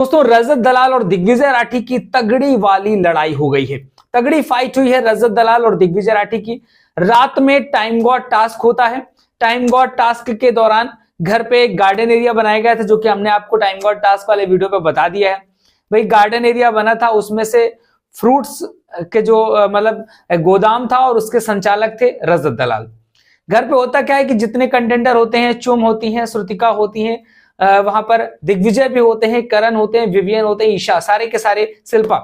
दोस्तों रजत दलाल और दिग्विजय राठी की तगड़ी वाली लड़ाई हो गई है, तगड़ी फाइट हुई है रजत दलाल और दिग्विजय राठी की। रात में टाइम गॉड टास्क होता है। टाइम गॉड टास्क के दौरान घर पे एक गार्डन एरिया बनाया गया था, जो कि हमने आपको टाइम गॉड टास्क वाले वीडियो पे बता दिया है। भाई गार्डन एरिया बना था, उसमें से फ्रूट्स के जो मतलब गोदाम था और उसके संचालक थे रजत दलाल। घर पे होता क्या है कि जितने कंटेंडर होते हैं, चुम होती हैं, श्रुतिका होती हैं, वहां पर दिग्विजय भी होते हैं, करण होते हैं, विवियन होते हैं, ईशा, सारे के सारे, शिल्पा,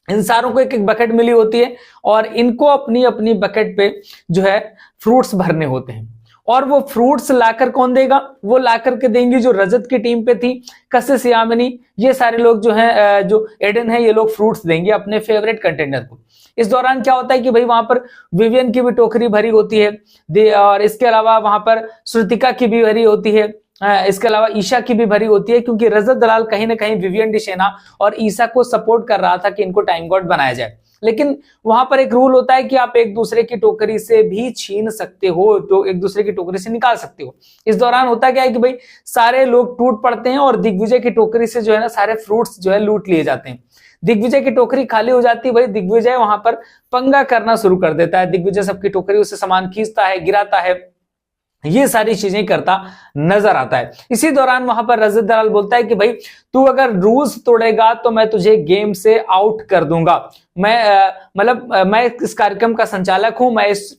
इन सारों को एक एक बकेट मिली होती है और इनको अपनी अपनी बकेट पे जो है फ्रूट्स भरने होते हैं। और वो फ्रूट्स लाकर कौन देगा? वो लाकर के देंगी जो रजत की टीम पे थी, कशिश, यामिनी, ये सारे लोग जो हैं, जो एडन है, ये लोग फ्रूट्स देंगे अपने फेवरेट कंटेंडर को। इस दौरान क्या होता है कि भाई वहां पर विवियन की भी टोकरी भरी होती है और इसके अलावा वहां पर श्रुतिका की भी भरी होती है, इसके अलावा ईशा की भी भरी होती है, क्योंकि रजत दलाल कहीं ना कहीं विवियन डिशेना और ईशा को सपोर्ट कर रहा था कि इनको टाइम गॉड बनाया जाए। लेकिन वहां पर एक रूल होता है कि आप एक दूसरे की टोकरी से भी छीन सकते हो, तो एक दूसरे की टोकरी से निकाल सकते हो। इस दौरान होता क्या है कि भाई सारे लोग टूट पड़ते हैं और दिग्विजय की टोकरी से जो है ना सारे फ्रूट्स जो है लूट लिए जाते हैं। दिग्विजय की टोकरी खाली हो जाती है, भाई दिग्विजय वहां पर पंगा करना शुरू कर देता है। दिग्विजय सबकी टोकरी उससे सामान खींचता है, गिराता है, ये सारी चीजें करता नजर आता है। इसी दौरान वहां पर रजत दलाल बोलता है कि भाई तू अगर रूल्स तोड़ेगा तो मैं तुझे गेम से आउट कर दूंगा। मैं इस कार्यक्रम का संचालक हूं, मैं इस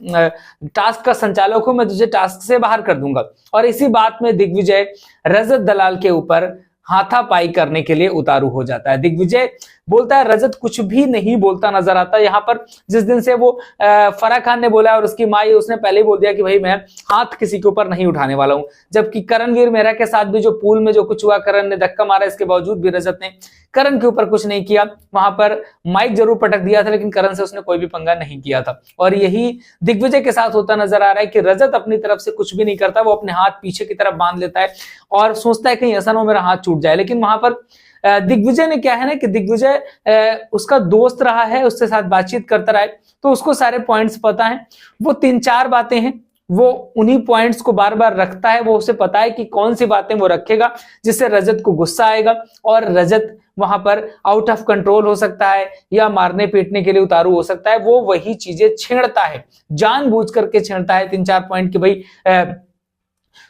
टास्क का संचालक हूं, मैं तुझे टास्क से बाहर कर दूंगा। और इसी बात में दिग्विजय रजत दलाल के ऊपर हाथापाई करने के लिए उतारू हो जाता है। दिग्विजय बोलता है, रजत कुछ भी नहीं बोलता नजर आता है। यहाँ पर जिस दिन से वो फराह खान ने बोला और उसकी माँ, उसने पहले ही बोल दिया कि भाई मैं हाथ किसी के ऊपर नहीं उठाने वाला हूं। जबकि करणवीर मेहरा के साथ भी जो पूल में जो कुछ हुआ, करण ने धक्का मारा, इसके बावजूद भी रजत ने करण के ऊपर कुछ नहीं किया। वहां पर माइक जरूर पटक दिया था, लेकिन करण से उसने कोई भी पंगा नहीं किया था। और यही दिग्विजय के साथ होता नजर आ रहा है कि रजत अपनी तरफ से कुछ भी नहीं करता, वो अपने हाथ पीछे की तरफ बांध लेता है और सोचता है कहीं ऐसा ना हो मेरा हाथ छूट जाए। लेकिन वहां पर दिग्विजय ने क्या है ना कि दिग्विजय उसका दोस्त रहा है, उसके साथ बातचीत करता रहा है, तो उसको सारे पॉइंट्स पता है। वो 3-4 बातें हैं, वो उन्हीं पॉइंट्स को बार बार रखता है। वो उसे पता है कि कौन सी बातें वो रखेगा जिससे रजत को गुस्सा आएगा और रजत वहां पर आउट ऑफ कंट्रोल हो सकता है या मारने पीटने के लिए उतारू हो सकता है। वो वही चीजें छेड़ता है, जानबूझ करके छेड़ता है 3-4 पॉइंट कि भाई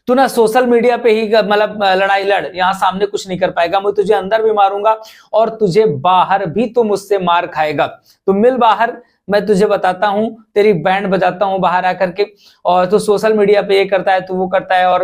तू ना सोशल मीडिया पे ही मतलब लड़ाई लड़, यहां सामने कुछ नहीं कर पाएगा, मैं तुझे अंदर भी मारूंगा और तुझे बाहर भी तू मुझसे मार खाएगा। तो मिल बाहर, मैं तुझे बताता हूं, तेरी बैंड बजाता हूं बाहर आकर के, और तू सोशल मीडिया पे ये करता है, तू वो करता है, और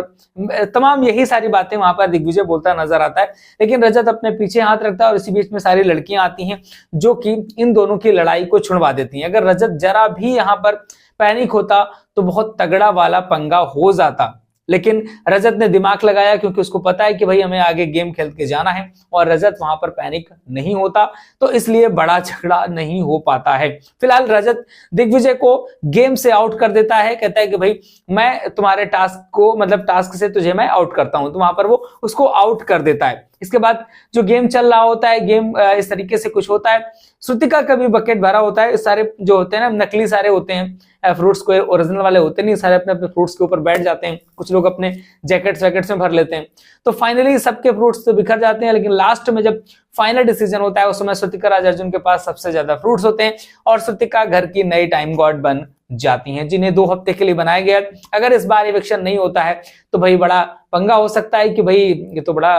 तमाम यही सारी बातें वहां पर दिग्विजय बोलता नजर आता है। लेकिन रजत अपने पीछे हाथ रखता है और इसी बीच में सारी लड़कियां आती हैं जो कि इन दोनों की लड़ाई को छुड़वा देती हैं। अगर रजत जरा भी यहां पर पैनिक होता तो बहुत तगड़ा वाला पंगा हो जाता, लेकिन रजत ने दिमाग लगाया क्योंकि उसको पता है कि भाई हमें आगे गेम खेल के जाना है, और रजत वहां पर पैनिक नहीं होता, तो इसलिए बड़ा झगड़ा नहीं हो पाता है। फिलहाल रजत दिग्विजय को गेम से आउट कर देता है, कहता है कि भाई मैं तुम्हारे टास्क को, मतलब टास्क से तुझे मैं आउट करता हूं, तो वहां पर वो उसको आउट कर देता है। इसके बाद जो गेम चल रहा होता है, गेम इस तरीके से कुछ होता है। श्रुतिका का भी बकेट भरा होता है। सारे जो होते हैं ना, नकली सारे होते हैं फ्रूट्स, को ओरिजिनल वाले होते नहीं, सारे अपने अपने फ्रूट्स के ऊपर बैठ जाते हैं। कुछ लोग अपने जैकेट्स वैकेट्स में भर लेते हैं। तो फाइनली सबके फ्रूट्स तो बिखर जाते हैं, लेकिन लास्ट में जब फाइनल डिसीजन होता है उस समय श्रुतिका राज अर्जुन के पास सबसे ज्यादा फ्रूट्स होते हैं और श्रुतिका घर की नई टाइम गॉड बन जाती हैं, जिन्हें 2 हफ्ते के लिए बनाया गया। अगर इस बार इविक्शन नहीं होता है तो भाई बड़ा पंगा हो सकता है कि भाई ये तो बड़ा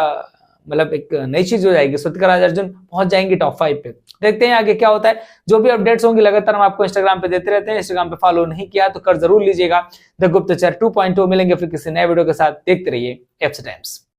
मतलब एक नई चीज हो जाएगी, श्रुतिका राज अर्जुन पहुंच जाएंगी टॉप 5 पे। देखते हैं आगे क्या होता है। जो भी अपडेट्स होंगी लगातार हम आपको इंस्टाग्राम पे देते रहते हैं। इंस्टाग्राम पे फॉलो नहीं किया तो कर जरूर लीजिएगा। द गुप्तचर 2.0 मिलेंगे फिर किसी नए वीडियो के साथ। देखते रहिए एफसी टाइम्स।